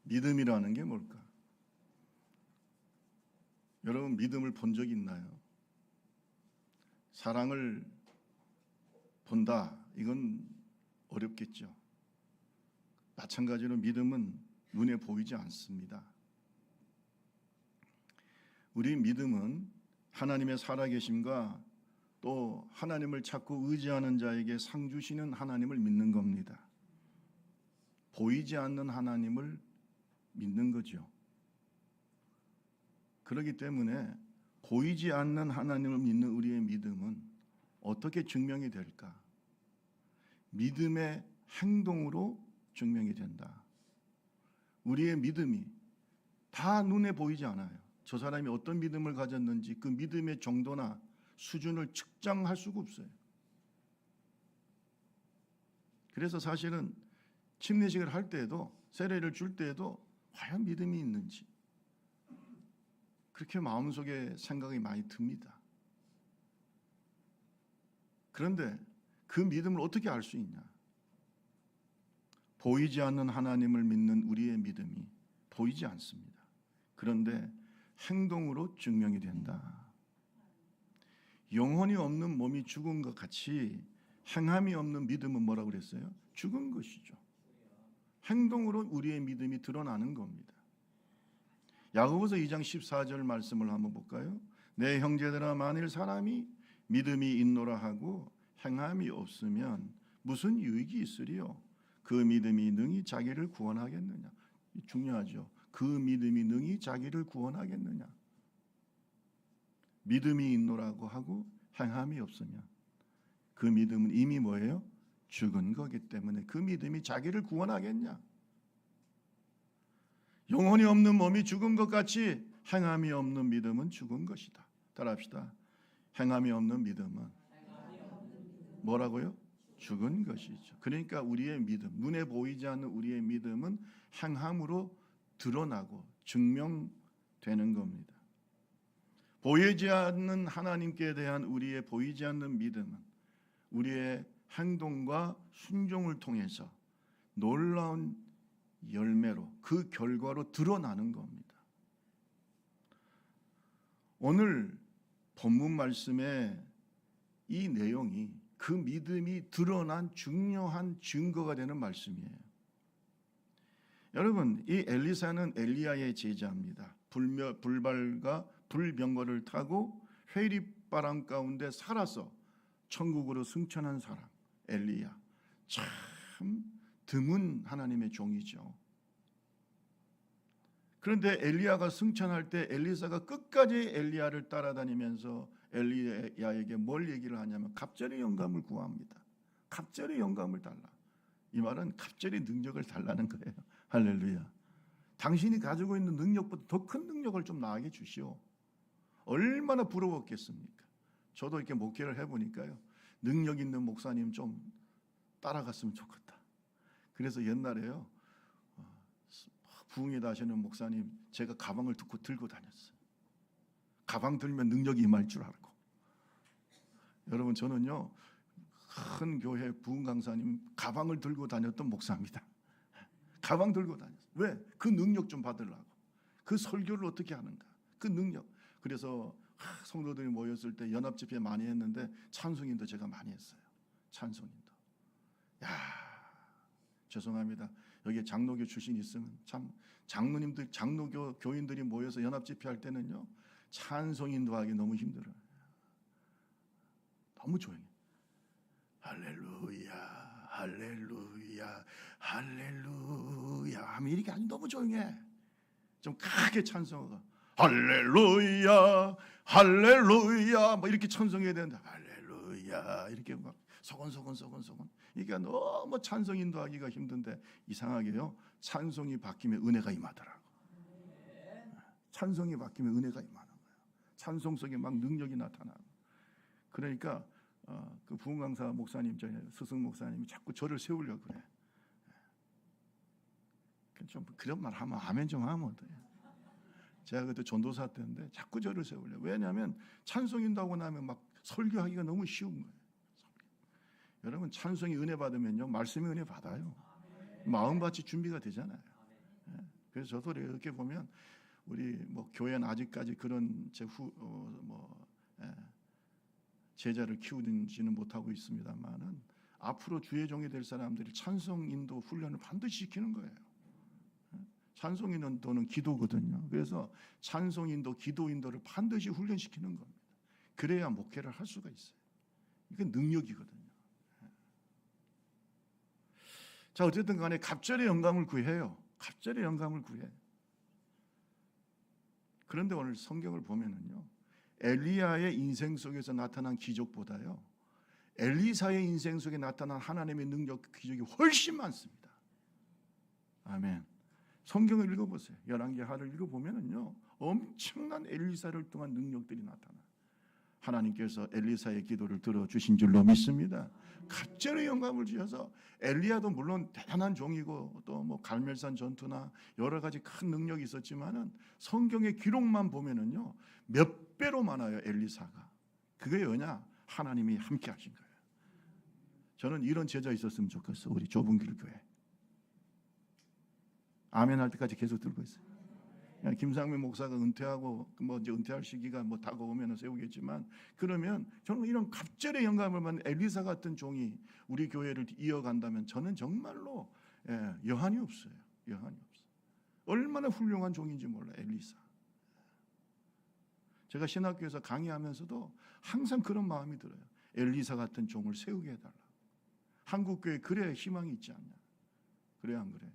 믿음이라는 게 뭘까? 여러분 믿음을 본 적 있나요? 사랑을 본다. 이건 어렵겠죠. 마찬가지로 믿음은 눈에 보이지 않습니다. 우리 믿음은 하나님의 살아계심과 또 하나님을 찾고 의지하는 자에게 상 주시는 하나님을 믿는 겁니다. 보이지 않는 하나님을 믿는 거죠. 그렇기 때문에 보이지 않는 하나님을 믿는 우리의 믿음은 어떻게 증명이 될까? 믿음의 행동으로 증명이 된다. 우리의 믿음이 다 눈에 보이지 않아요. 저 사람이 어떤 믿음을 가졌는지 그 믿음의 정도나 수준을 측정할 수가 없어요. 그래서 사실은 침례식을 할 때에도 세례를 줄 때에도 과연 믿음이 있는지 그렇게 마음속에 생각이 많이 듭니다. 그런데 그 믿음을 어떻게 알 수 있냐? 보이지 않는 하나님을 믿는 우리의 믿음이 보이지 않습니다. 그런데 행동으로 증명이 된다. 영혼이 없는 몸이 죽은 것 같이 행함이 없는 믿음은 뭐라고 그랬어요? 죽은 것이죠. 행동으로 우리의 믿음이 드러나는 겁니다. 야고보서 2장 14절 말씀을 한번 볼까요? 내 형제들아 만일 사람이 믿음이 있노라 하고 행함이 없으면 무슨 유익이 있으리요? 그 믿음이 능히 자기를 구원하겠느냐? 중요하죠. 그 믿음이 능히 자기를 구원하겠느냐? 믿음이 있노라고 하고 행함이 없으면 그 믿음은 이미 뭐예요? 죽은 거기 때문에 그 믿음이 자기를 구원하겠냐? 영혼이 없는 몸이 죽은 것 같이 행함이 없는 믿음은 죽은 것이다. 따라합시다. 행함이 없는 믿음은 뭐라고요? 죽은 것이죠. 그러니까 우리의 믿음, 눈에 보이지 않는 우리의 믿음은 행함으로 드러나고 증명되는 겁니다. 보이지 않는 하나님께 대한 우리의 보이지 않는 믿음은 우리의 행동과 순종을 통해서 놀라운 열매로 그 결과로 드러나는 겁니다. 오늘 본문 말씀의 이 내용이 그 믿음이 드러난 중요한 증거가 되는 말씀이에요. 여러분, 이 엘리사는 엘리야의 제자입니다. 불발과 불병거를 타고 회립바람 가운데 살아서 천국으로 승천한 사람 엘리야. 참 드문 하나님의 종이죠. 그런데 엘리야가 승천할 때 엘리사가 끝까지 엘리야를 따라다니면서 엘리야에게 뭘 얘기를 하냐면 갑절의 영감을 구합니다. 갑절의 영감을 달라. 이 말은 갑절의 능력을 달라는 거예요. 할렐루야. 당신이 가지고 있는 능력보다 더 큰 능력을 좀 나에게 주시오. 얼마나 부러웠겠습니까? 저도 이렇게 목회를 해보니까요. 능력 있는 목사님 좀 따라갔으면 좋겠다. 그래서 옛날에요. 부흥회다 하시는 목사님 제가 가방을 들고 다녔어요. 가방 들면 능력이 임할 줄 알고. 여러분 저는요. 큰 교회 부흥 강사님 가방을 들고 다녔던 목사입니다. 가방 들고 다녔어요. 왜? 그 능력 좀 받으려고. 그 설교를 어떻게 하는가. 그 능력. 그래서 성도들이 모였을 때 연합집회 많이 했는데 찬송인도 제가 많이 했어요. 찬송인도. 야, 죄송합니다. 여기 장로교 출신 있으면 참 장로님들, 장로교 교인들이 모여서 연합집회 할 때는요 찬송인도 하기 너무 힘들어요. 너무 조용해. 할렐루야, 할렐루야, 할렐루야 하면 이렇게 아주 너무 조용해. 좀 크게 찬송하고 할렐루야, 할렐루야 뭐 이렇게 찬송해야 되는데 할렐루야 이렇게 막 소곤소곤 이게 너무 찬송 인도하기가 힘든데 이상하게요 찬송이 바뀌면 은혜가 임하더라고. 찬송이 바뀌면 은혜가 임하는 거예요. 찬송 속에 막 능력이 나타나고. 그러니까 그 부흥 강사 목사님, 스승 목사님이 자꾸 저를 세우려고 그래. 좀 그런 말 하면 아멘 좀 하면 어때요? 제가 그때 전도사 때인데 자꾸 저를 세우려고. 왜냐하면 찬송 인도하고 나면 막 설교하기가 너무 쉬운 거예요. 여러분 찬송이 은혜 받으면요 말씀이 은혜 받아요. 마음밭이 준비가 되잖아요. 그래서 저도 이렇게 보면 우리 뭐 교회는 아직까지 그런 제자를 키우지는 못하고 있습니다만은 앞으로 주의 종이 될 사람들이 찬송 인도 훈련을 반드시 시키는 거예요. 찬송 인도는 기도거든요. 그래서 찬송 인도, 기도 인도를 반드시 훈련시키는 겁니다. 그래야 목회를 할 수가 있어요. 이건 능력이거든요. 자, 어쨌든 간에 갑절의 영감을 구해요. 갑절의 영감을 구해. 그런데 오늘 성경을 보면은요, 엘리야의 인생 속에서 나타난 기적보다요, 엘리사의 인생 속에 나타난 하나님의 능력, 기적이 훨씬 많습니다. 아멘. 성경을 읽어보세요. 열왕기 하를 읽어보면은요, 엄청난 엘리사를 통한 능력들이 나타나요. 하나님께서 엘리사의 기도를 들어주신 줄로 믿습니다. 갑절의 영감을 주셔서 엘리야도 물론 대단한 종이고 또 뭐 갈멜산 전투나 여러 가지 큰 능력이 있었지만은 성경의 기록만 보면은요, 몇 배로 많아요, 엘리사가. 그게 뭐냐? 하나님이 함께 하신 거예요. 저는 이런 제자 있었으면 좋겠어. 우리 좁은 길 교회. 아멘 할 때까지 계속 들고 있어요. 김상민 목사가 은퇴하고 뭐 이제 은퇴할 시기가 뭐 다가오면 세우겠지만, 그러면 저는 이런 갑절의 영감을 받는 엘리사 같은 종이 우리 교회를 이어간다면 저는 정말로 여한이 없어요. 여한이 없어요. 얼마나 훌륭한 종인지 몰라, 엘리사. 제가 신학교에서 강의하면서도 항상 그런 마음이 들어요. 엘리사 같은 종을 세우게 해달라. 한국 교회 그래야 희망이 있지 않냐? 그래야 안 그래?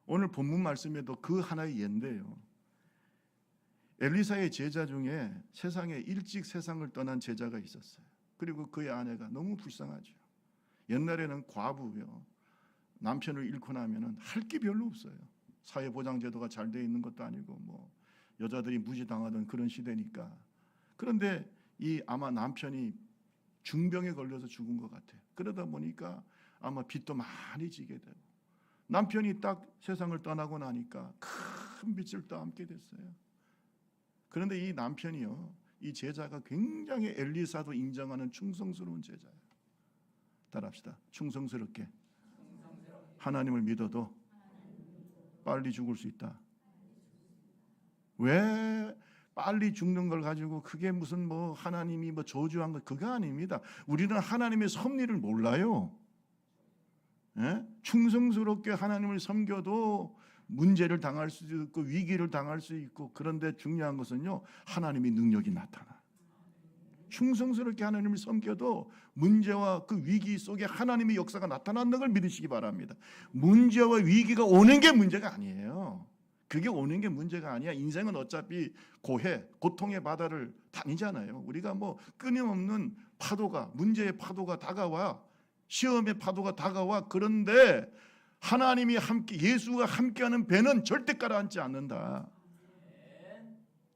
오늘 본문 말씀에도 그 하나의 예인데요, 엘리사의 제자 중에 세상에 일찍 세상을 떠난 제자가 있었어요. 그리고 그의 아내가 너무 불쌍하죠. 옛날에는 과부요, 남편을 잃고 나면은 할 게 별로 없어요. 사회보장제도가 잘 돼 있는 것도 아니고 뭐 여자들이 무시당하던 그런 시대니까. 그런데 이 아마 남편이 중병에 걸려서 죽은 것 같아요. 그러다 보니까 아마 빚도 많이 지게 되고, 남편이 딱 세상을 떠나고 나니까 큰 빚을 떠안게 됐어요. 그런데 이 남편이요, 이 제자가 굉장히 엘리사도 인정하는 충성스러운 제자예요. 따라합시다. 충성스럽게 하나님을 믿어도 빨리 죽을 수 있다. 왜 빨리 죽는 걸 가지고 그게 무슨 뭐 하나님이 뭐 저주한 거, 그거 아닙니다. 우리는 하나님의 섭리를 몰라요. 충성스럽게 하나님을 섬겨도 문제를 당할 수도 있고 위기를 당할 수 있고, 그런데 중요한 것은요, 하나님의 능력이 나타나. 충성스럽게 하나님을 섬겨도 문제와 그 위기 속에 하나님의 역사가 나타나는 걸 믿으시기 바랍니다. 문제와 위기가 오는 게 문제가 아니에요. 그게 오는 게 문제가 아니야. 인생은 어차피 고통의 바다를 다니잖아요. 우리가 뭐 끊임없는 파도가, 문제의 파도가 다가와, 시험의 파도가 다가와. 그런데 하나님이 함께, 예수가 함께하는 배는 절대 가라앉지 않는다.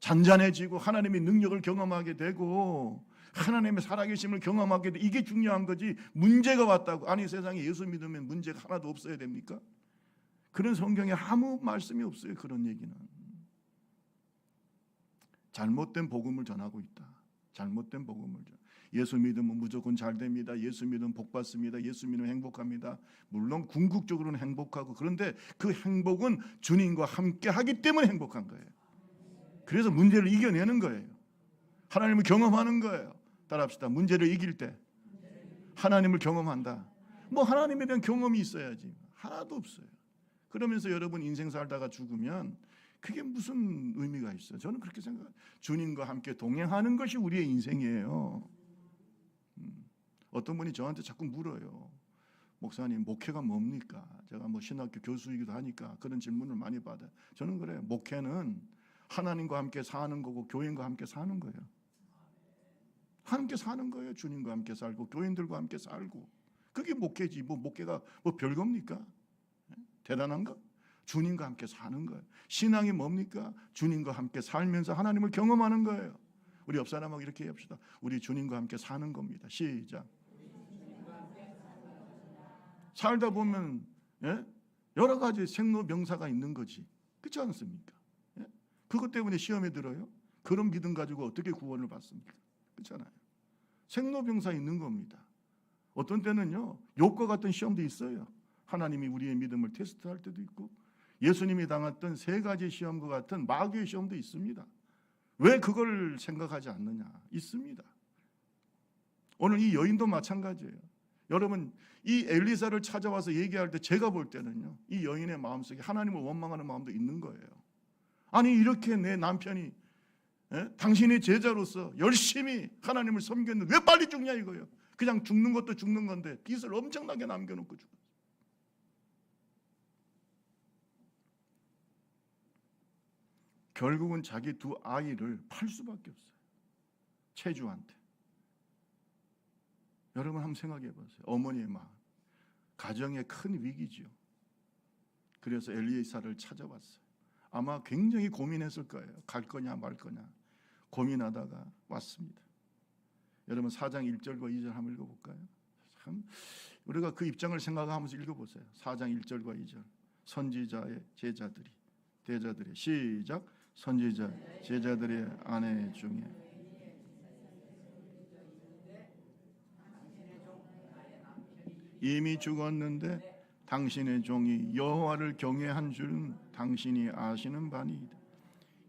잔잔해지고 하나님의 능력을 경험하게 되고 하나님의 살아계심을 경험하게 되고, 이게 중요한 거지. 문제가 왔다고, 아니 세상에 예수 믿으면 문제가 하나도 없어야 됩니까? 그런 성경에 아무 말씀이 없어요. 그런 얘기는. 잘못된 복음을 전하고 있다. 잘못된 복음을 전. 예수 믿으면 무조건 잘 됩니다. 예수 믿으면 복 받습니다. 예수 믿으면 행복합니다. 물론 궁극적으로는 행복하고, 그런데 그 행복은 주님과 함께 하기 때문에 행복한 거예요. 그래서 문제를 이겨내는 거예요. 하나님을 경험하는 거예요. 따라합시다. 문제를 이길 때 하나님을 경험한다. 뭐 하나님에 대한 경험이 있어야지. 하나도 없어요. 그러면서 여러분 인생 살다가 죽으면 그게 무슨 의미가 있어요? 저는 그렇게 생각해요. 주님과 함께 동행하는 것이 우리의 인생이에요. 어떤 분이 저한테 자꾸 물어요. 목사님, 목회가 뭡니까? 제가 뭐 신학교 교수이기도 하니까 그런 질문을 많이 받아요. 저는 그래요. 목회는 하나님과 함께 사는 거고 교인과 함께 사는 거예요. 함께 사는 거예요. 주님과 함께 살고 교인들과 함께 살고. 그게 목회지. 뭐 목회가 뭐 별겁니까? 대단한가? 주님과 함께 사는 거예요. 신앙이 뭡니까? 주님과 함께 살면서 하나님을 경험하는 거예요. 우리 옆 사람하고 이렇게 합시다. 우리 주님과 함께 사는 겁니다. 시작. 살다 보면 여러 가지 생로병사가 있는 거지. 그렇지 않습니까? 그것 때문에 시험에 들어요? 그런 믿음 가지고 어떻게 구원을 받습니까? 그렇잖아요. 생로병사 있는 겁니다. 어떤 때는요, 욕과 같은 시험도 있어요. 하나님이 우리의 믿음을 테스트할 때도 있고 예수님이 당했던 3가지 시험과 같은 마귀의 시험도 있습니다. 왜 그걸 생각하지 않느냐? 있습니다. 오늘 이 여인도 마찬가지예요. 여러분, 이 엘리사를 찾아와서 얘기할 때 제가 볼 때는요, 이 여인의 마음속에 하나님을 원망하는 마음도 있는 거예요. 아니, 이렇게 내 남편이 당신의 제자로서 열심히 하나님을 섬겼는데 왜 빨리 죽냐 이거예요. 그냥 죽는 것도 죽는 건데 빚을 엄청나게 남겨놓고 죽었어요. 결국은 자기 2 아이를 팔 수밖에 없어요. 채주한테. 여러분 한번 생각해 보세요. 어머니의 마음. 가정의 큰 위기지요. 그래서 엘리사를 찾아왔어요. 아마 굉장히 고민했을 거예요. 갈 거냐 말 거냐 고민하다가 왔습니다. 여러분 4장 1절과 2절 한번 읽어볼까요? 참 우리가 그 입장을 생각하면서 읽어보세요. 4장 1절과 2절. 선지자의 제자들이 대자들의 시작. 선지자 제자들의 아내 중에 이미 죽었는데 당신의 종이 여호와를 경외한 줄은 당신이 아시는 바니이다.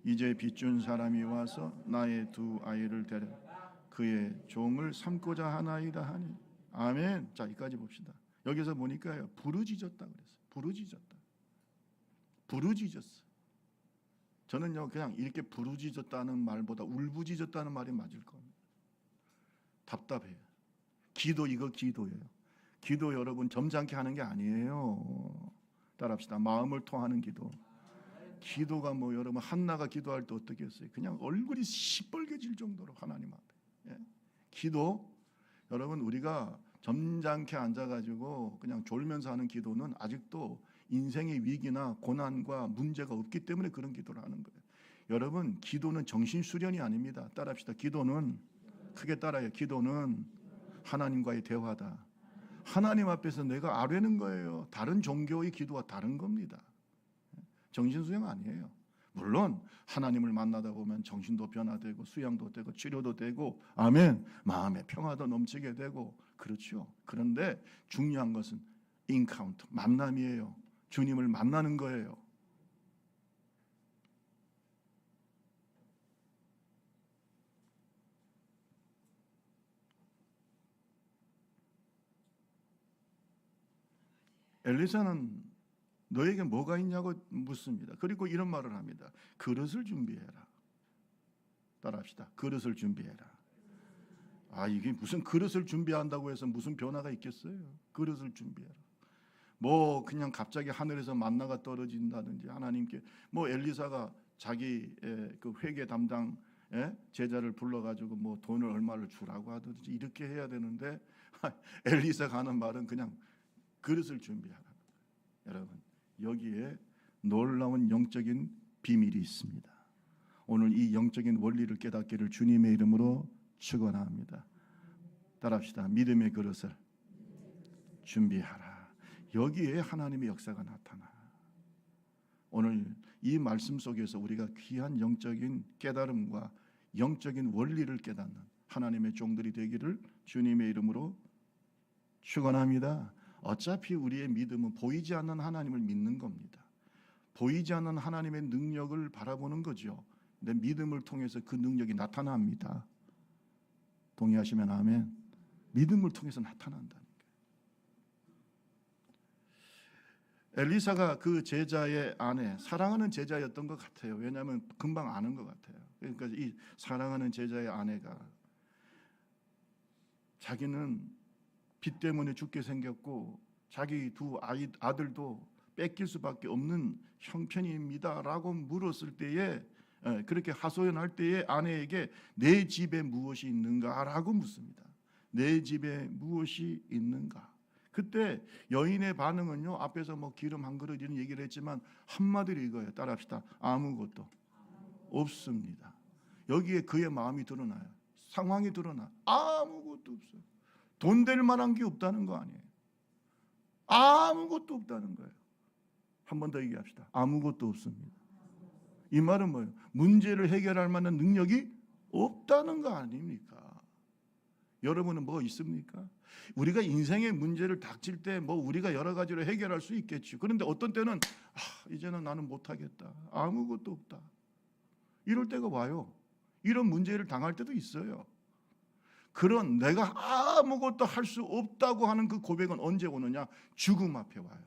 이제 빚준 사람이 와서 나의 2 아이를 데려 그의 종을 삼고자 하나이다 하니. 아멘. 자, 여기까지 봅시다. 여기서 보니까요, 부르짖었다 그랬어요. 부르짖었어. 저는요, 그냥 이렇게 부르짖었다는 말보다 울부짖었다는 말이 맞을 겁니다. 답답해요. 기도, 이거 기도예요. 기도 여러분 점잖게 하는 게 아니에요. 따라합시다. 마음을 통하는 기도. 기도가 뭐 여러분 한나가 기도할 때 어떻게 했어요? 그냥 얼굴이 시뻘개질 정도로 하나님 앞에. 예? 기도 여러분 우리가 점잖게 앉아가지고 그냥 졸면서 하는 기도는 아직도 인생의 위기나 고난과 문제가 없기 때문에 그런 기도를 하는 거예요. 여러분 기도는 정신수련이 아닙니다. 따라합시다. 기도는 크게 따라요. 기도는 하나님과의 대화다. 하나님 앞에서 내가 아뢰는 거예요. 다른 종교의 기도와 다른 겁니다. 정신수양 아니에요. 물론 하나님을 만나다 보면 정신도 변화되고 수양도 되고 치료도 되고 아멘. 마음의 평화도 넘치게 되고 그렇죠. 그런데 중요한 것은 인카운터, 만남이에요. 주님을 만나는 거예요. 엘리사는 너에게 뭐가 있냐고 묻습니다. 그리고 이런 말을 합니다. 그릇을 준비해라. 따라합시다. 그릇을 준비해라. 아, 이게 무슨 그릇을 준비한다고 해서 무슨 변화가 있겠어요? 그릇을 준비해라. 뭐 그냥 갑자기 하늘에서 만나가 떨어진다든지 하나님께 뭐 엘리사가 자기 그 회계 담당 제자를 불러가지고 뭐 돈을 얼마를 주라고 하든지 이렇게 해야 되는데 엘리사가 하는 말은 그냥 그릇을 준비하라. 여러분 여기에 놀라운 영적인 비밀이 있습니다. 오늘 이 영적인 원리를 깨닫기를 주님의 이름으로 축원합니다. 따라합시다. 믿음의 그릇을 준비하라. 여기에 하나님의 역사가 나타나. 오늘 이 말씀 속에서 우리가 귀한 영적인 깨달음과 영적인 원리를 깨닫는 하나님의 종들이 되기를 주님의 이름으로 축원합니다. 어차피 우리의 믿음은 보이지 않는 하나님을 믿는 겁니다. 보이지 않는 하나님의 능력을 바라보는 거죠. 내 믿음을 통해서 그 능력이 나타납니다. 동의하시면 아멘. 믿음을 통해서 나타난다는 거예요. 엘리사가 그 제자의 아내, 사랑하는 제자였던 것 같아요. 왜냐하면 금방 아는 것 같아요. 그러니까 이 사랑하는 제자의 아내가 자기는 빚 때문에 죽게 생겼고 자기 2 아들도 뺏길 수밖에 없는 형편입니다라고 물었을 때에 그렇게 하소연할 때에 아내에게 내 집에 무엇이 있는가라고 묻습니다. 내 집에 무엇이 있는가? 그때 여인의 반응은요. 앞에서 뭐 기름 한 그릇 이런 얘기를 했지만 한마디로 이거예요. 따라합시다. 아무것도 없습니다. 여기에 그의 마음이 드러나요. 상황이 드러나. 아무것도 없어요. 돈 될 만한 게 없다는 거 아니에요. 아무것도 없다는 거예요. 한 번 더 얘기합시다. 아무것도 없습니다. 이 말은 뭐예요? 문제를 해결할 만한 능력이 없다는 거 아닙니까? 여러분은 뭐 있습니까? 우리가 인생의 문제를 닥칠 때 뭐 우리가 여러 가지로 해결할 수 있겠죠. 그런데 어떤 때는 이제는 나는 못하겠다. 아무것도 없다. 이럴 때가 와요. 이런 문제를 당할 때도 있어요. 그런 내가 아무것도 할 수 없다고 하는 그 고백은 언제 오느냐? 죽음 앞에 와요.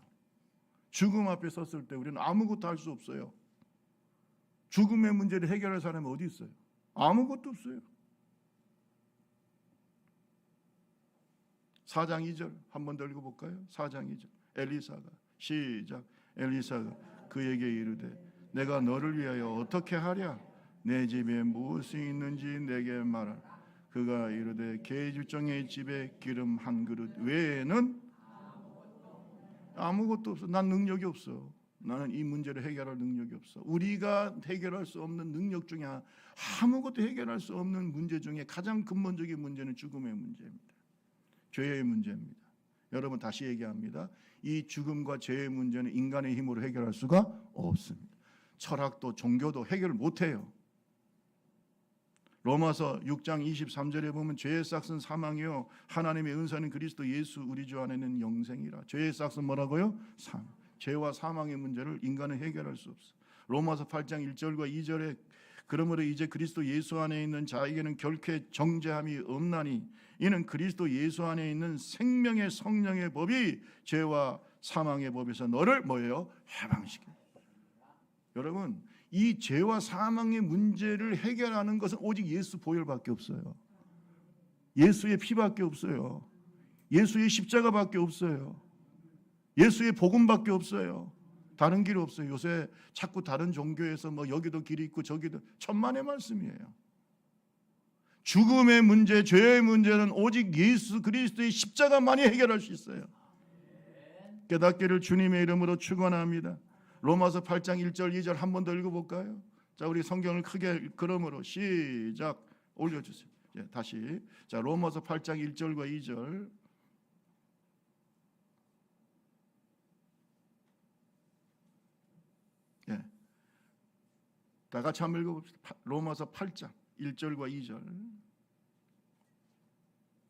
죽음 앞에 섰을 때 우리는 아무것도 할 수 없어요. 죽음의 문제를 해결할 사람이 어디 있어요? 아무것도 없어요. 4장 2절 한 번 더 읽어볼까요? 4장 2절 엘리사가 시작. 엘리사가 그에게 이르되 내가 너를 위하여 어떻게 하랴? 내 집에 무엇이 있는지 내게 말하라. 그가 이르되 계집종의 집에 기름 한 그릇 외에는 아무것도 없어. 난 능력이 없어. 나는 이 문제를 해결할 능력이 없어. 우리가 해결할 수 없는 능력 중에 아무것도 해결할 수 없는 문제 중에 가장 근본적인 문제는 죽음의 문제입니다. 죄의 문제입니다. 여러분 다시 얘기합니다. 이 죽음과 죄의 문제는 인간의 힘으로 해결할 수가 없습니다. 철학도 종교도 해결을 못해요. 로마서 6장 23절에 보면 죄의 싹은 사망이요 하나님의 은사는 그리스도 예수 우리 주 안에는 영생이라. 죄의 싹은 뭐라고요? 사망. 죄와 사망의 문제를 인간은 해결할 수 없어. 로마서 8장 1절과 2절에 그러므로 이제 그리스도 예수 안에 있는 자에게는 결코 정죄함이 없나니 이는 그리스도 예수 안에 있는 생명의 성령의 법이 죄와 사망의 법에서 너를 뭐예요? 해방시켜. 여러분 이 죄와 사망의 문제를 해결하는 것은 오직 예수 보혈밖에 없어요. 예수의 피밖에 없어요. 예수의 십자가밖에 없어요. 예수의 복음밖에 없어요. 다른 길이 없어요. 요새 자꾸 다른 종교에서 뭐 여기도 길이 있고 저기도 천만의 말씀이에요. 죽음의 문제, 죄의 문제는 오직 예수 그리스도의 십자가만이 해결할 수 있어요. 깨닫기를 주님의 이름으로 축원합니다. 로마서 8장 1절 2절 한 번 더 읽어볼까요? 자, 우리 성경을 크게 그러므로 시작 올려주세요. 다시 자 로마서 8장 1절과 2절 다 같이 한번 읽어봅시다. 로마서 8장 1절과 2절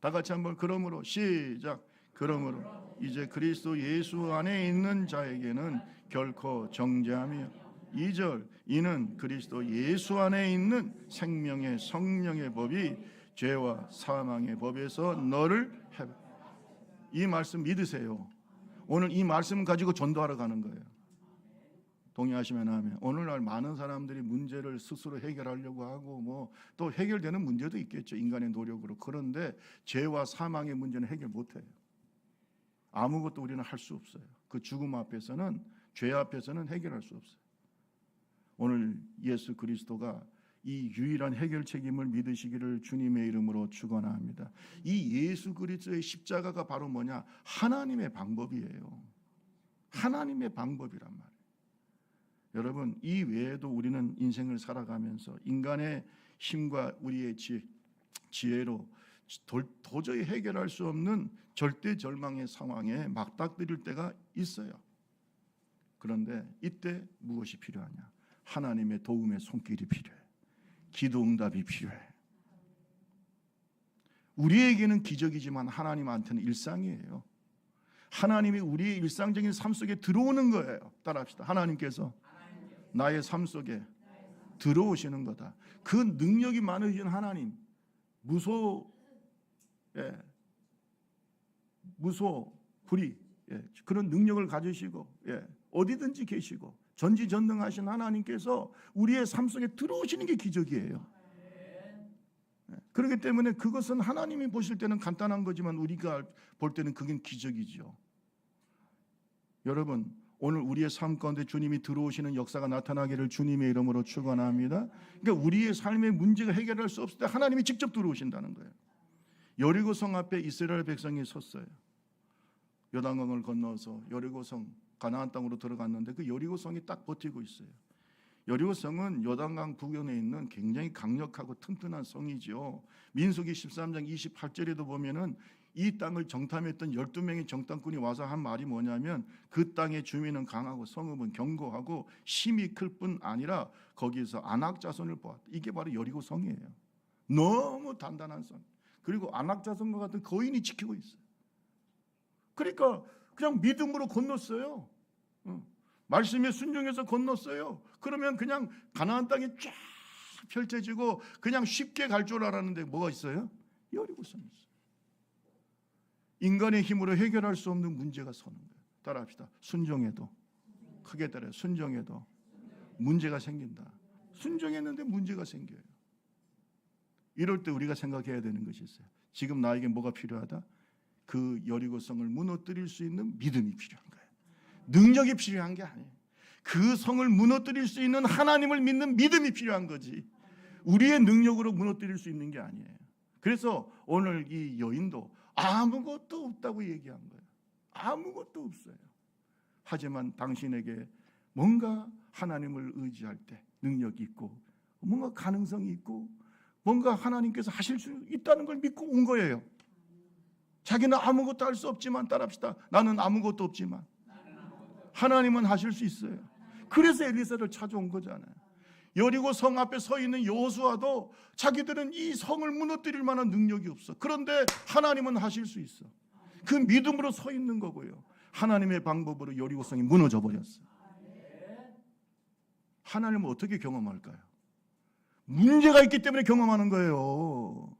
다 같이 한번 그러므로 시작. 그러므로 이제 그리스도 예수 안에 있는 자에게는 결코 정죄함이 2절 이는 그리스도 예수 안에 있는 생명의 성령의 법이 죄와 사망의 법에서 너를 해방. 이 말씀 믿으세요. 오늘 이 말씀 가지고 전도하러 가는 거예요. 동의하시면 하면 오늘날 많은 사람들이 문제를 스스로 해결하려고 하고 뭐 또 해결되는 문제도 있겠죠. 인간의 노력으로. 그런데 죄와 사망의 문제는 해결 못해요. 아무것도 우리는 할 수 없어요. 그 죽음 앞에서는 죄 앞에서는 해결할 수 없어요. 오늘 예수 그리스도가 이 유일한 해결 책임을 믿으시기를 주님의 이름으로 축원합니다. 이 예수 그리스도의 십자가가 바로 뭐냐? 하나님의 방법이에요. 하나님의 방법이란 말이에요. 여러분 이 외에도 우리는 인생을 살아가면서 인간의 힘과 우리의 지혜로 도저히 해결할 수 없는 절대절망의 상황에 맞닥뜨릴 때가 있어요. 그런데 이때 무엇이 필요하냐? 하나님의 도움의 손길이 필요해. 기도응답이 필요해. 우리에게는 기적이지만 하나님한테는 일상이에요. 하나님이 우리의 일상적인 삶 속에 들어오는 거예요. 따라합시다. 하나님께서 나의 삶 속에 들어오시는 거다. 그 능력이 많으신 하나님, 불의 그런 능력을 가지시고 어디든지 계시고 전지전능하신 하나님께서 우리의 삶 속에 들어오시는 게 기적이에요. 그렇기 때문에 그것은 하나님이 보실 때는 간단한 거지만 우리가 볼 때는 그게 기적이죠. 여러분 오늘 우리의 삶 가운데 주님이 들어오시는 역사가 나타나기를 주님의 이름으로 축원합니다. 그러니까 우리의 삶의 문제가 해결할 수 없을 때 하나님이 직접 들어오신다는 거예요. 여리고성 앞에 이스라엘 백성이 섰어요. 요단강을 건너서 여리고성 가나안 땅으로 들어갔는데 그 여리고성이 딱 버티고 있어요. 여리고성은 요단강 부근에 있는 굉장히 강력하고 튼튼한 성이죠. 민수기 13장 28절에도 보면은 이 땅을 정탐했던 12명의 정탐꾼이 와서 한 말이 뭐냐면 그 땅의 주민은 강하고 성읍은 견고하고 힘이 클 뿐 아니라 거기서 안악 자손을 보았다. 이게 바로 여리고 성이에요. 너무 단단한 성. 그리고 안악자손과 같은 거인이 지키고 있어요. 그러니까 그냥 믿음으로 건넜어요. 말씀에 순종해서 건넜어요. 그러면 그냥 가나안 땅이 쫙 펼쳐지고 그냥 쉽게 갈 줄 알았는데 뭐가 있어요? 여리고성이 있어요. 인간의 힘으로 해결할 수 없는 문제가 서는 거예요. 따라합시다. 순종해도, 크게 따라요. 순종해도 문제가 생긴다. 순종했는데 문제가 생겨요. 이럴 때 우리가 생각해야 되는 것이 있어요. 지금 나에게 뭐가 필요하다? 그 여리고성을 무너뜨릴 수 있는 믿음이 필요한 거예요. 능력이 필요한 게 아니에요. 그 성을 무너뜨릴 수 있는 하나님을 믿는 믿음이 필요한 거지, 우리의 능력으로 무너뜨릴 수 있는 게 아니에요. 그래서 오늘 이 여인도 아무것도 없다고 얘기한 거예요. 아무것도 없어요. 하지만 당신에게 뭔가 하나님을 의지할 때 능력이 있고 뭔가 가능성이 있고 뭔가 하나님께서 하실 수 있다는 걸 믿고 온 거예요. 자기는 아무것도 할 수 없지만, 따라합시다. 나는 아무것도 없지만 하나님은 하실 수 있어요. 그래서 엘리사를 찾아온 거잖아요. 여리고 성 앞에 서 있는 여호수아도 자기들은 이 성을 무너뜨릴 만한 능력이 없어. 그런데 하나님은 하실 수 있어. 그 믿음으로 서 있는 거고요. 하나님의 방법으로 여리고 성이 무너져 버렸어요. 하나님은 어떻게 경험할까요? 문제가 있기 때문에 경험하는 거예요.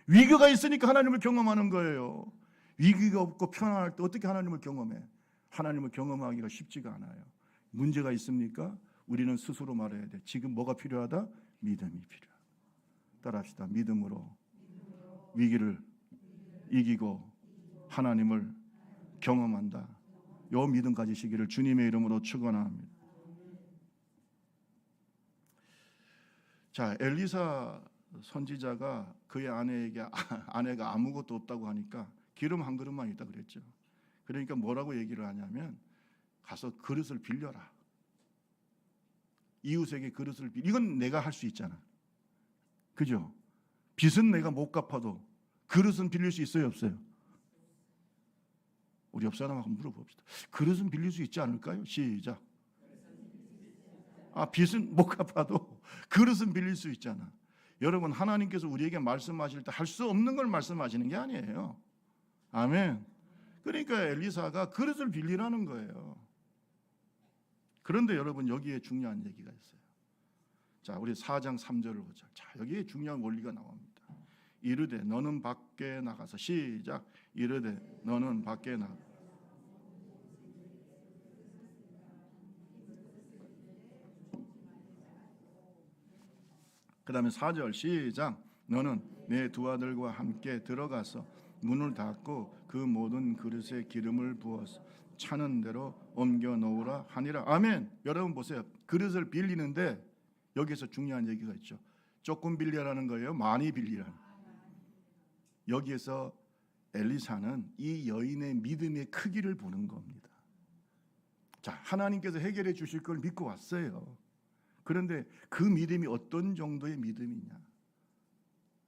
위기가 있으니까 하나님을 경험하는 거예요. 위기가 없고 편안할 때 어떻게 하나님을 경험해? 하나님을 경험하기가 쉽지가 않아요. 문제가 있습니까? 우리는 스스로 말해야 돼. 지금 뭐가 필요하다? 믿음이 필요하다. 따라합시다. 믿음으로 위기를 이기고 하나님을 경험한다. 요 믿음 가지시기를 주님의 이름으로 축원합니다. 자, 엘리사 선지자가 그의 아내에게 아내가 아무것도 없다고 하니까 기름 한 그릇만 있다 그랬죠. 그러니까 뭐라고 얘기를 하냐면 가서 그릇을 빌려라. 이웃에게 그릇을 이건 내가 할 수 있잖아. 그죠? 빚은 내가 못 갚아도 그릇은 빌릴 수 있어요, 없어요? 우리 옆 사람하고 물어봅시다. 그릇은 빌릴 수 있지 않을까요? 시작. 빚은 못 갚아도 그릇은 빌릴 수 있잖아. 여러분, 하나님께서 우리에게 말씀하실 때 할 수 없는 걸 말씀하시는 게 아니에요. 아멘. 그러니까 엘리사가 그릇을 빌리라는 거예요. 그런데 여러분, 여기에 중요한 얘기가 있어요. 자, 우리 4장 3절을 보자. 자, 여기에 중요한 원리가 나옵니다. 이르되 너는 밖에 나가서, 시작. 이르되 너는 밖에 나가. 그 다음에 4절 시작. 너는 내 두 아들과 함께 들어가서 문을 닫고 그 모든 그릇에 기름을 부어서 차는 대로 옮겨 놓으라 하니라. 아멘. 여러분 보세요. 그릇을 빌리는데 여기서 중요한 얘기가 있죠. 조금 빌려라는 거예요? 많이 빌리라는. 여기에서 엘리사는 이 여인의 믿음의 크기를 보는 겁니다. 자, 하나님께서 해결해 주실 걸 믿고 왔어요. 그런데 그 믿음이 어떤 정도의 믿음이냐?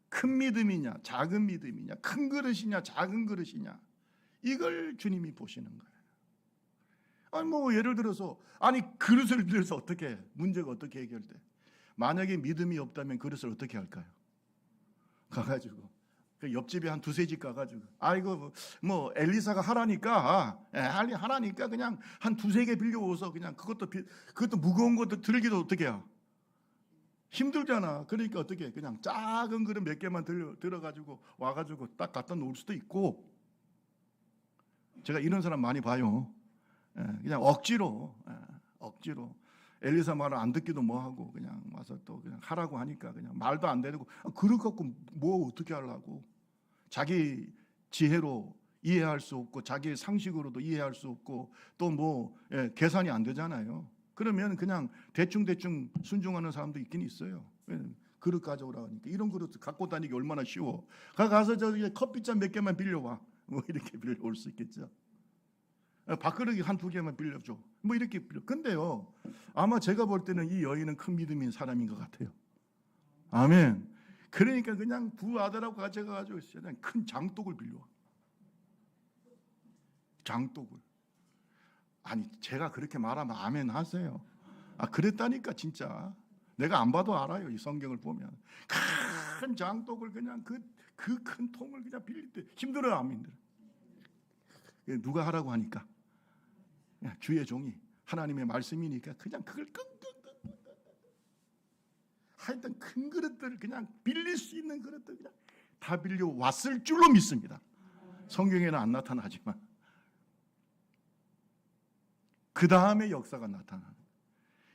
큰 믿음이냐, 작은 믿음이냐, 큰 그릇이냐, 작은 그릇이냐, 이걸 주님이 보시는 거예요. 예를 들어서 그릇을 빌려서 어떻게 해? 문제가 어떻게 해결돼? 만약에 믿음이 없다면 그릇을 어떻게 할까요? 가가지고 그 옆집에 한 두세 집 가가지고 엘리사가 하라니까 그냥 한 두세 개 빌려오서 그냥 그것도 무거운 것도 들기도 어떻게 해요? 힘들잖아. 그러니까 어떻게 해? 그냥 작은 그릇 몇 개만 들어가지고 와가지고 딱 갖다 놓을 수도 있고. 제가 이런 사람 많이 봐요. 그냥 억지로 엘리사 말을 안 듣기도 뭐하고 그냥 와서 또 그냥 하라고 하니까 그냥 말도 안 되고 그릇 갖고 뭐 어떻게 하려고. 자기 지혜로 이해할 수 없고 자기 상식으로도 이해할 수 없고 또 계산이 안 되잖아요. 그러면 그냥 대충 순종하는 사람도 있긴 있어요. 그릇 가져오라 하니까 이런 그릇 갖고 다니기 얼마나 쉬워. 가서 저기 커피잔 몇 개만 빌려와. 이렇게 빌려올 수 있겠죠. 밥그릇이 한 두 개만 빌려줘. 이렇게 빌려. 근데요, 아마 제가 볼 때는 이 여인은 큰 믿음인 사람인 것 같아요. 아멘. 그러니까 그냥 두 아들하고 가져가가지고 그냥 큰 장독을 빌려와. 장독을. 제가 그렇게 말하면 아멘 하세요. 그랬다니까 진짜. 내가 안 봐도 알아요. 이 성경을 보면 큰 장독을 그냥 그 큰 통을 그냥 빌릴 때 힘들어요, 안 힘들어요? 누가 하라고 하니까 주의 종이 하나님의 말씀이니까 그냥 그걸 끙끙끙 하여튼 큰 그릇들 그냥 빌릴 수 있는 그릇들 그냥 다 빌려 왔을 줄로 믿습니다. 성경에는 안 나타나지만 그 다음에 역사가 나타나는.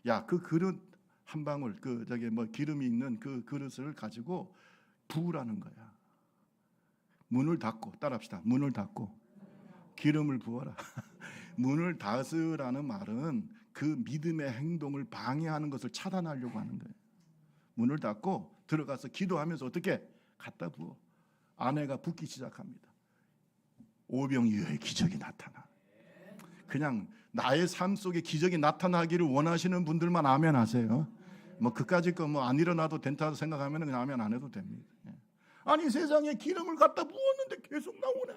야, 그 그릇 한 방울 그 저기 뭐 기름이 있는 그 그릇을 가지고 부으라는 거야. 문을 닫고 따라합시다. 문을 닫고 기름을 부어라. 문을 닫으라는 말은 그 믿음의 행동을 방해하는 것을 차단하려고 하는 거예요. 문을 닫고 들어가서 기도하면서 어떻게 갖다 부어. 아내가 붓기 시작합니다. 오병이어의 기적이 나타나. 그냥 나의 삶 속에 기적이 나타나기를 원하시는 분들만 아멘 하세요. 뭐 그까짓 거 뭐 안 일어나도 된다고 생각하면 그냥 아멘 안 해도 됩니다. 아니 세상에 기름을 갖다 부었는데 계속 나오네.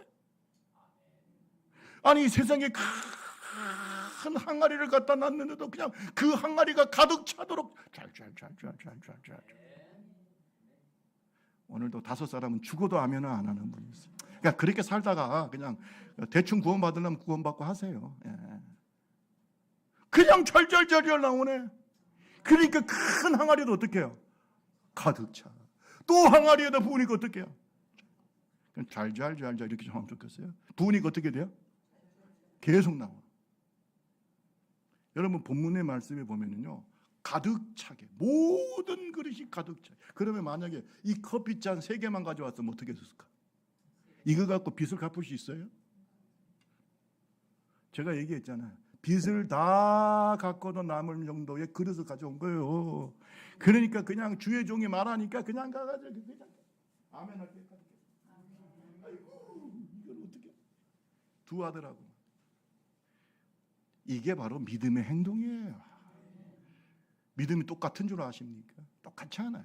아니 세상에 큰 항아리를 갖다 놨는데도 그냥 그 항아리가 가득 차도록 잘. 오늘도 5사람은 죽어도 아멘을 안 하는 분이 있어요. 그러니까 그렇게 살다가 그냥 대충 구원받으려면 구원받고 하세요. 그냥 절절절절 나오네. 그러니까 큰 항아리도 어떻게 해요? 가득 차. 또 항아리에다 부으니까 어떻게 해요? 잘잘 이렇게 좀 하면 좋겠어요. 부으니까 어떻게 돼요? 계속 나와. 여러분 본문의 말씀에 보면은요 가득 차게 모든 그릇이 가득 차게. 그러면 만약에 이 커피잔 3개만 가져왔으면 어떻게 했을까? 이거 갖고 빚을 갚을 수 있어요? 제가 얘기했잖아요. 빚을 다 갚고도 남을 정도의 그릇을 가져온 거예요. 그러니까 그냥 주의 종이 말하니까 그냥 가가지고 그냥 아멘 할 때까지. 아이고 이걸 어떻게 두 아들하고. 이게 바로 믿음의 행동이에요. 믿음이 똑같은 줄 아십니까? 똑같지 않아요.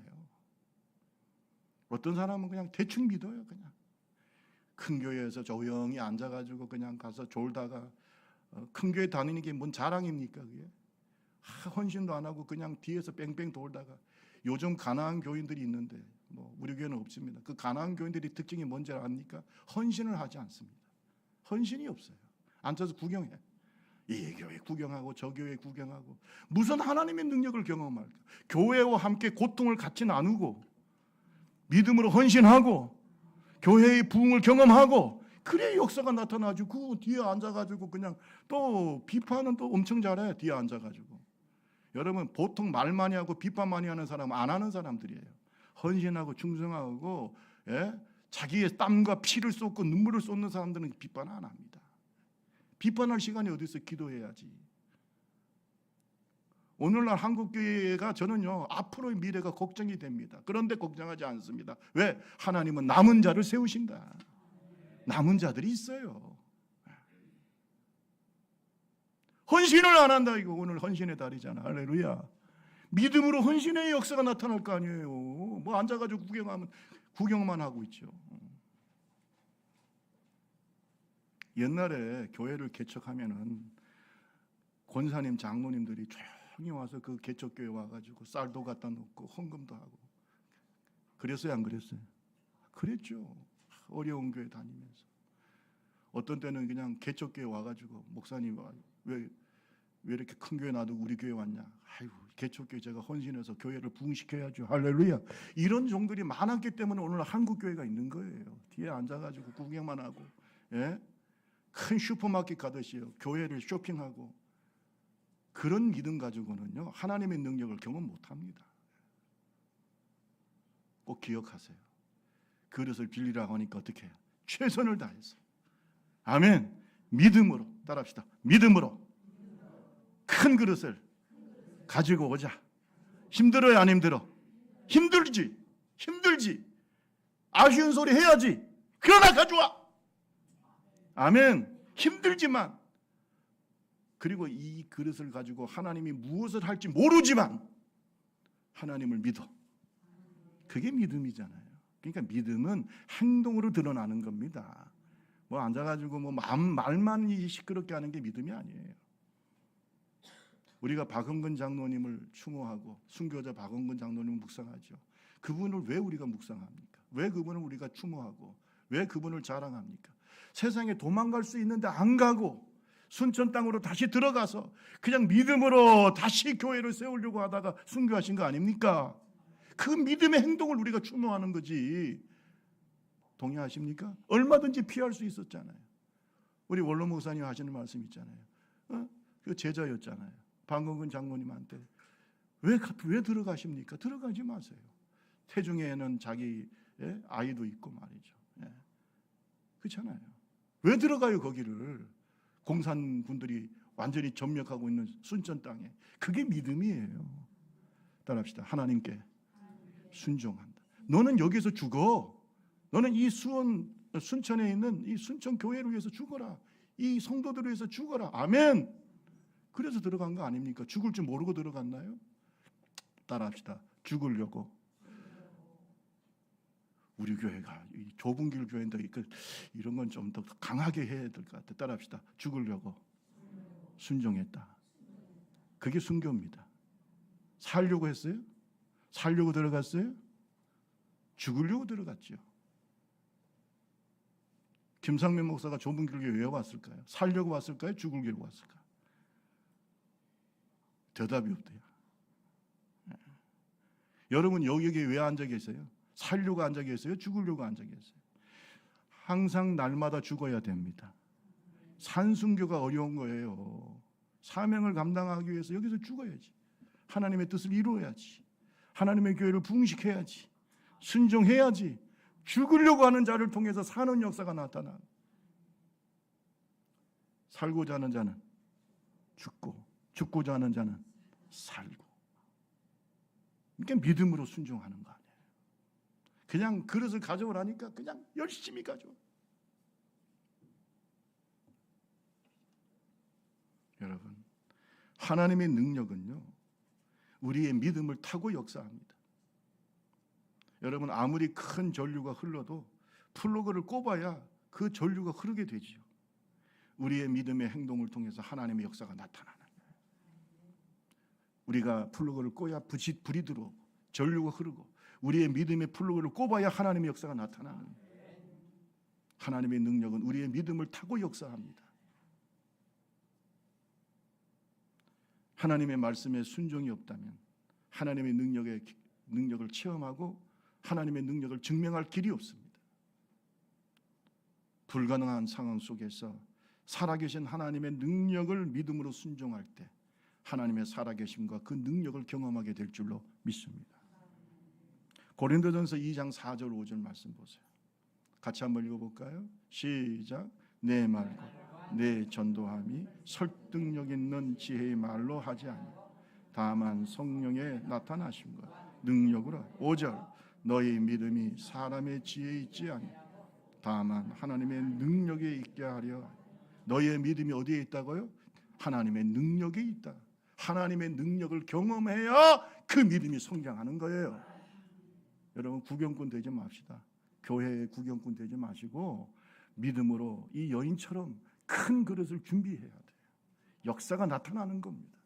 어떤 사람은 그냥 대충 믿어요. 그냥 큰 교회에서 조용히 앉아가지고 그냥 가서 졸다가 큰 교회 다니는 게 뭔 자랑입니까? 그게 헌신도 안 하고 그냥 뒤에서 뺑뺑 돌다가. 요즘 가나안 교인들이 있는데 뭐 우리 교회는 없습니다. 그 가나안 교인들이 특징이 뭔지 압니까? 헌신을 하지 않습니다. 헌신이 없어요. 앉아서 구경해. 이 교회 구경하고 저 교회 구경하고 무슨 하나님의 능력을 경험할까? 교회와 함께 고통을 같이 나누고 믿음으로 헌신하고 교회의 부흥을 경험하고 그래 역사가 나타나죠. 그 뒤에 앉아가지고 그냥 또 비판은 또 엄청 잘해. 뒤에 앉아가지고. 여러분 보통 말 많이 하고 비판 많이 하는 사람은 안 하는 사람들이에요. 헌신하고 충성하고 자기의 땀과 피를 쏟고 눈물을 쏟는 사람들은 비판 안 합니다. 비판할 시간이 어디 있어? 기도해야지. 오늘날 한국교회가 저는요 앞으로의 미래가 걱정이 됩니다. 그런데 걱정하지 않습니다. 왜? 하나님은 남은 자를 세우신다. 남은 자들이 있어요. 헌신을 안 한다. 이거 오늘 헌신의 달이잖아. 할렐루야. 믿음으로 헌신의 역사가 나타날 거 아니에요. 뭐 앉아가지고 구경만 하고 있죠. 옛날에 교회를 개척하면은 권사님, 장로님들이 조용히 와서 그 개척교회 와가지고 쌀도 갖다 놓고 헌금도 하고. 그랬어요, 안 그랬어요? 그랬죠. 어려운 교회 다니면서. 어떤 때는 그냥 개척교회 와가지고 목사님 왜 이렇게 큰 교회 놔두고 우리 교회 왔냐? 아이고 개척교회 제가 헌신해서 교회를 부흥시켜야죠. 할렐루야. 이런 종들이 많았기 때문에 오늘 한국 교회가 있는 거예요. 뒤에 앉아가지고 구경만 하고, 큰 슈퍼마켓 가듯이요 교회를 쇼핑하고. 그런 믿음 가지고는요 하나님의 능력을 경험 못합니다. 꼭 기억하세요. 그릇을 빌리라고 하니까 어떻게 해요? 최선을 다해서. 아멘. 믿음으로 따라합시다. 믿음으로 큰 그릇을 가지고 오자. 힘들어요, 안 힘들어? 힘들지. 아쉬운 소리 해야지. 그러나 가져와. 아멘. 힘들지만 그리고 이 그릇을 가지고 하나님이 무엇을 할지 모르지만 하나님을 믿어. 그게 믿음이잖아요. 그러니까 믿음은 행동으로 드러나는 겁니다. 뭐 앉아가지고 뭐 말만 시끄럽게 하는 게 믿음이 아니에요. 우리가 박흥근 장로님을 추모하고 순교자 박흥근 장로님을 묵상하죠. 그분을 왜 우리가 묵상합니까? 왜 그분을 우리가 추모하고 왜 그분을 자랑합니까? 세상에 도망갈 수 있는데 안 가고 순천 땅으로 다시 들어가서 그냥 믿음으로 다시 교회를 세우려고 하다가 순교하신 거 아닙니까? 그 믿음의 행동을 우리가 추모하는 거지. 동의하십니까? 얼마든지 피할 수 있었잖아요. 우리 원로 목사님 하시는 말씀 있잖아요. 그 제자였잖아요. 방금근 장로님한테 왜 들어가십니까? 들어가지 마세요. 태중에는 자기 아이도 있고 말이죠. 그렇잖아요. 왜 들어가요 거기를? 공산군들이 완전히 점령하고 있는 순천 땅에. 그게 믿음이에요. 따라합시다. 하나님께 순종한다. 너는 여기서 죽어. 너는 이 순천에 있는 이 순천 교회를 위해서 죽어라. 이 성도들을 위해서 죽어라. 아멘. 그래서 들어간 거 아닙니까? 죽을 줄 모르고 들어갔나요? 따라합시다. 죽으려고. 우리 교회가 좁은 길 교회인데 이런 건 좀 더 강하게 해야 될 것 같아. 따라합시다. 죽으려고 순종했다. 그게 순교입니다. 살려고 했어요? 살려고 들어갔어요? 죽으려고 들어갔죠. 김상면 목사가 좁은 길교회 왜 왔을까요? 살려고 왔을까요? 죽으려고 왔을까요? 대답이 없대요. 여러분 여기에 왜 앉아 계세요? 살려고 앉아 계세요? 죽으려고 앉아 계세요? 항상 날마다 죽어야 됩니다. 산순교가 어려운 거예요. 사명을 감당하기 위해서 여기서 죽어야지. 하나님의 뜻을 이루어야지. 하나님의 교회를 부흥시켜야지. 순종해야지. 죽으려고 하는 자를 통해서 사는 역사가 나타나. 살고자 하는 자는 죽고 죽고자 하는 자는 살고. 그러니까 믿음으로 순종하는 거 아니에요. 그냥 그릇을 가져오라니까 그냥 열심히 가져오. 여러분, 하나님의 능력은요 우리의 믿음을 타고 역사합니다. 여러분 아무리 큰 전류가 흘러도 플러그를 꼽아야 그 전류가 흐르게 되지요. 우리의 믿음의 행동을 통해서 하나님의 역사가 나타나는 거예요. 우리가 플러그를 꽂아야 불이 들어오고 전류가 흐르고 우리의 믿음의 플러그를 꼽아야 하나님의 역사가 나타나는 거예요. 하나님의 능력은 우리의 믿음을 타고 역사합니다. 하나님의 말씀에 순종이 없다면 하나님의 능력을 체험하고 하나님의 능력을 증명할 길이 없습니다. 불가능한 상황 속에서 살아계신 하나님의 능력을 믿음으로 순종할 때 하나님의 살아계심과 그 능력을 경험하게 될 줄로 믿습니다. 고린도전서 2장 4절 5절 말씀 보세요. 같이 한번 읽어볼까요? 시작. 내 말과 내 전도함이 설득력 있는 지혜의 말로 하지 아니하고 다만 성령의 나타나심과 능력으로. 5절. 너희 믿음이 사람의 지혜에 있지 아니하고 다만 하나님의 능력에 있게 하려. 너희의 믿음이 어디에 있다고요? 하나님의 능력에 있다. 하나님의 능력을 경험해야 그 믿음이 성장하는 거예요. 여러분 구경꾼 되지 맙시다. 교회에 구경꾼 되지 마시고 믿음으로 이 여인처럼 큰 그릇을 준비해야 돼요. 역사가 나타나는 겁니다.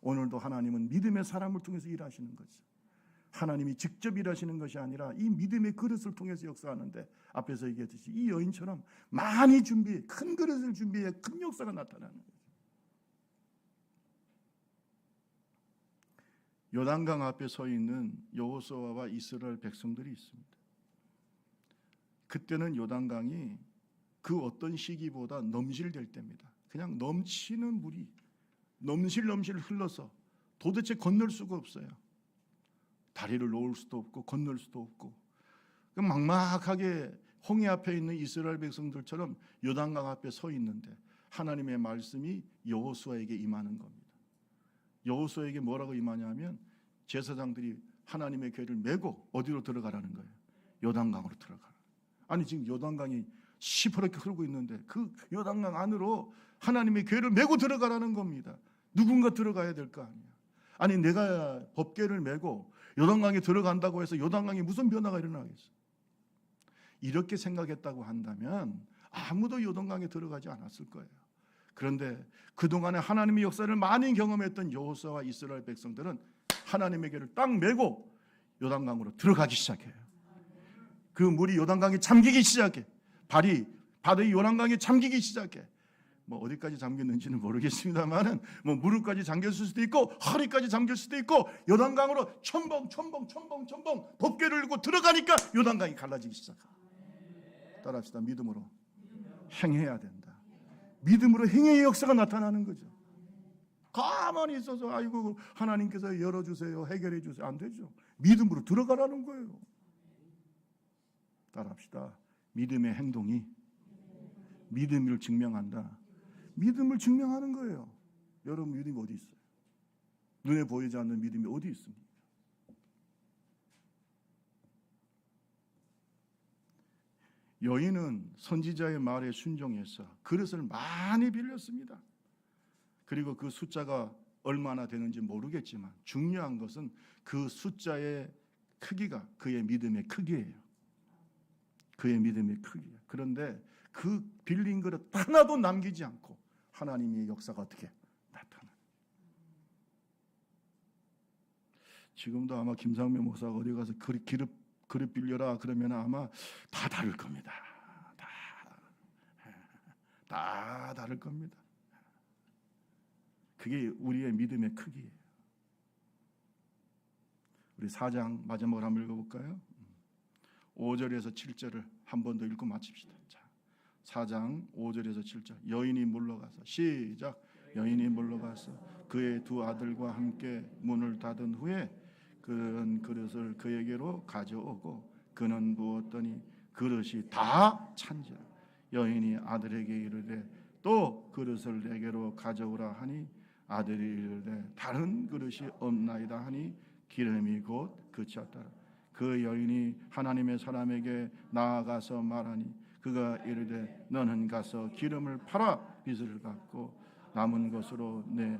오늘도 하나님은 믿음의 사람을 통해서 일하시는 거죠. 하나님이 직접 일하시는 것이 아니라 이 믿음의 그릇을 통해서 역사하는데 앞에서 얘기했듯이 이 여인처럼 많이 준비해 큰 그릇을 준비해 큰 역사가 나타나는 거죠. 요단강 앞에 서 있는 여호수아와 이스라엘 백성들이 있습니다. 그때는 요단강이 그 어떤 시기보다 넘실될 때입니다. 그냥 넘치는 물이 넘실 흘러서 도대체 건널 수가 없어요. 다리를 놓을 수도 없고 건널 수도 없고 막막하게 홍해 앞에 있는 이스라엘 백성들처럼 요단강 앞에 서 있는데 하나님의 말씀이 여호수아에게 임하는 겁니다. 여호수아에게 뭐라고 임하냐면 제사장들이 하나님의 궤를 메고 어디로 들어가라는 거예요? 요단강으로 들어가라. 아니 지금 요단강이 시퍼렇게 흐르고 있는데 그 요단강 안으로 하나님의 궤를 메고 들어가라는 겁니다. 누군가 들어가야 될 거 아니야. 아니 내가 법궤를 메고 요단강에 들어간다고 해서 요단강에 무슨 변화가 일어나겠어? 이렇게 생각했다고 한다면 아무도 요단강에 들어가지 않았을 거예요. 그런데 그동안에 하나님의 역사를 많이 경험했던 여호수아와 이스라엘 백성들은 하나님의 궤를 딱 메고 요단강으로 들어가기 시작해요. 그 물이 요단강에 잠기기 시작해. 발이 요단강에 잠기기 시작해. 뭐 어디까지 잠겼는지는 모르겠습니다만은 뭐 무릎까지 잠겼을 수도 있고 허리까지 잠길 수도 있고 요단강으로 첨벙 법궤를 들고 들어가니까 요단강이 갈라지기 시작해. 따라합시다. 믿음으로 행해야 된다. 믿음으로 행해의 역사가 나타나는 거죠. 가만히 있어서 아이고 하나님께서 열어주세요, 해결해 주세요, 안 되죠. 믿음으로 들어가라는 거예요. 따라합시다. 믿음의 행동이 믿음을 증명한다. 믿음을 증명하는 거예요. 여러분 믿음이 어디 있어요? 눈에 보이지 않는 믿음이 어디 있습니까? 여인은 선지자의 말에 순종해서 그릇을 많이 빌렸습니다. 그리고 그 숫자가 얼마나 되는지 모르겠지만 중요한 것은 그 숫자의 크기가 그의 믿음의 크기예요. 그의 믿음의 크기예요. 그런데 그 빌린 그릇 하나도 남기지 않고 하나님의 역사가 어떻게 나타나요? 지금도 아마 김상면 목사가 어디 가서 그릇 빌려라 그러면 아마 다 다를 겁니다. 다 다를 겁니다. 그게 우리의 믿음의 크기예요. 우리 4장 마지막으로 한번 읽어볼까요? 5절에서 7절을 한 번 더 읽고 마칩시다. 자, 4장 5절에서 7절. 여인이 물러가서 시작. 여인이 물러가서 그의 두 아들과 함께 문을 닫은 후에 그런 그릇을 그에게로 가져오고 그는 부었더니 그릇이 다 찬지라. 여인이 아들에게 이르되 또 그릇을 내게로 가져오라 하니 아들이 이르되 다른 그릇이 없나이다 하니 기름이 곧 그치었더라. 그 여인이 하나님의 사람에게 나아가서 말하니 그가 이르되 너는 가서 기름을 팔아 빚을 갚고 남은 것으로 내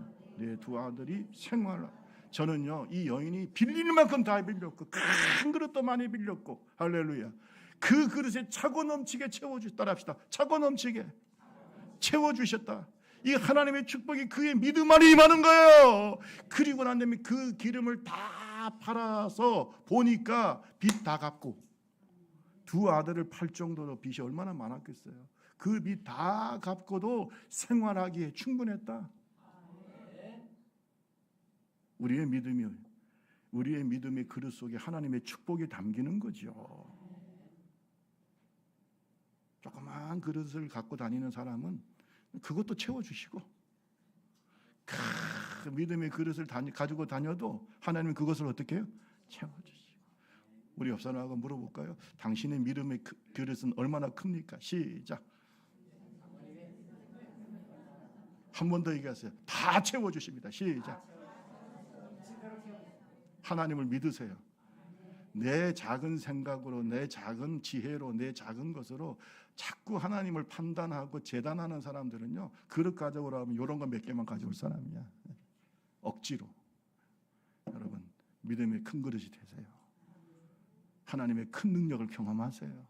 두 아들이 생활하라. 저는요 이 여인이 빌리는 만큼 다 빌렸고 큰 그릇도 많이 빌렸고 할렐루야. 그 그릇에 차고 넘치게 채워주셨다. 따라합시다. 차고 넘치게 채워주셨다. 이 하나님의 축복이 그의 믿음 안에 임하는 거예요. 그리고 난 다음에 그 기름을 다 팔아서 보니까 빚 다 갚고 두 아들을 팔 정도로 빚이 얼마나 많았겠어요. 그 빚 다 갚고도 생활하기에 충분했다. 우리의 믿음의 그릇 속에 하나님의 축복이 담기는 거죠. 조그만 그릇을 갖고 다니는 사람은 그것도 채워주시고 믿음의 그릇을 가지고 다녀도 하나님은 그것을 어떻게 해요? 채워주시고. 우리 옆 사람하고 물어볼까요? 당신의 믿음의 그릇은 얼마나 큽니까? 시작. 한 번 더 얘기하세요. 다 채워주십니다. 시작. 하나님을 믿으세요. 내 작은 생각으로, 내 작은 지혜로, 내 작은 것으로 자꾸 하나님을 판단하고 재단하는 사람들은요, 그릇 가져오라 하면 이런 거 몇 개만 가져올 사람이야. 억지로. 여러분, 믿음의 큰 그릇이 되세요. 하나님의 큰 능력을 경험하세요.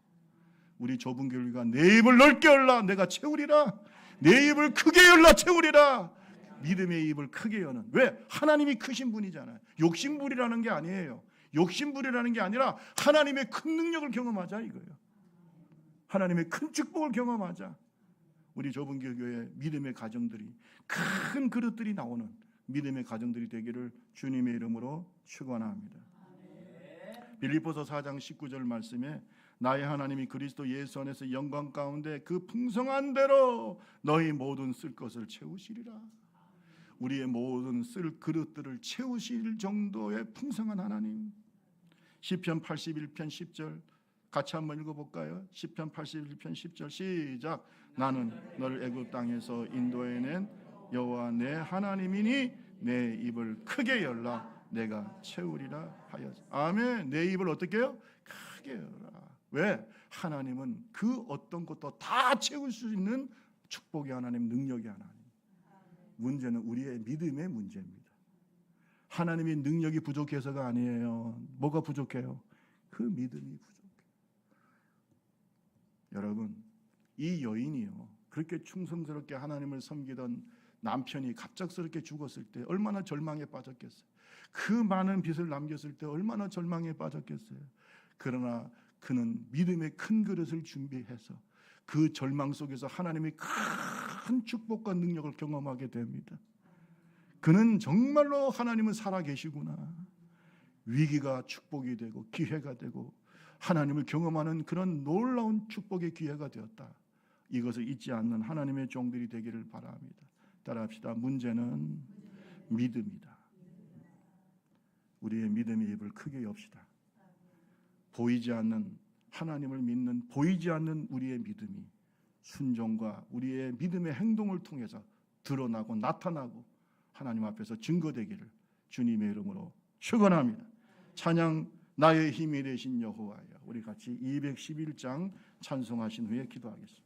우리 좁은 교회가 내 입을 넓게 열라 내가 채우리라. 내 입을 크게 열라 채우리라. 믿음의 입을 크게 여는. 왜? 하나님이 크신 분이잖아요. 욕심부리라는 게 아니에요. 욕심부리라는 게 아니라 하나님의 큰 능력을 경험하자 이거예요. 하나님의 큰 축복을 경험하자. 우리 좁은 교회의 믿음의 가정들이 큰 그릇들이 나오는 믿음의 가정들이 되기를 주님의 이름으로 축원합니다. 빌립보서 4장 19절 말씀에 나의 하나님이 그리스도 예수 안에서 영광 가운데 그 풍성한 대로 너희 모든 쓸 것을 채우시리라. 우리의 모든 쓸 그릇들을 채우실 정도의 풍성한 하나님. 시편 81편 10절 같이 한번 읽어볼까요? 시편 81편 10절 시작. 나는 너를 애굽 땅에서 인도해낸 여호와 내 하나님이니 내 입을 크게 열라 내가 채우리라 하여서. 아멘. 내 입을 어떻게 해요? 크게 열라. 왜? 하나님은 그 어떤 것도 다 채울 수 있는 축복의 하나님, 능력의 하나님. 문제는 우리의 믿음의 문제입니다. 하나님의 능력이 부족해서가 아니에요. 뭐가 부족해요? 그 믿음이 부족해요. 여러분, 이 여인이요 그렇게 충성스럽게 하나님을 섬기던 남편이 갑작스럽게 죽었을 때 얼마나 절망에 빠졌겠어요. 그 많은 빚을 남겼을 때 얼마나 절망에 빠졌겠어요. 그러나 그는 믿음의 큰 그릇을 준비해서 그 절망 속에서 하나님의 큰 축복과 능력을 경험하게 됩니다. 그는 정말로 하나님은 살아계시구나. 위기가 축복이 되고 기회가 되고 하나님을 경험하는 그런 놀라운 축복의 기회가 되었다. 이것을 잊지 않는 하나님의 종들이 되기를 바랍니다. 따라합시다. 문제는 믿음이다. 우리의 믿음의 입을 크게 엽시다. 보이지 않는 하나님을 믿는 보이지 않는 우리의 믿음이 순종과 우리의 믿음의 행동을 통해서 드러나고 나타나고 하나님 앞에서 증거되기를 주님의 이름으로 축원합니다. 찬양 나의 힘이 되신 여호와여. 우리 같이 211장 찬송하신 후에 기도하겠습니다.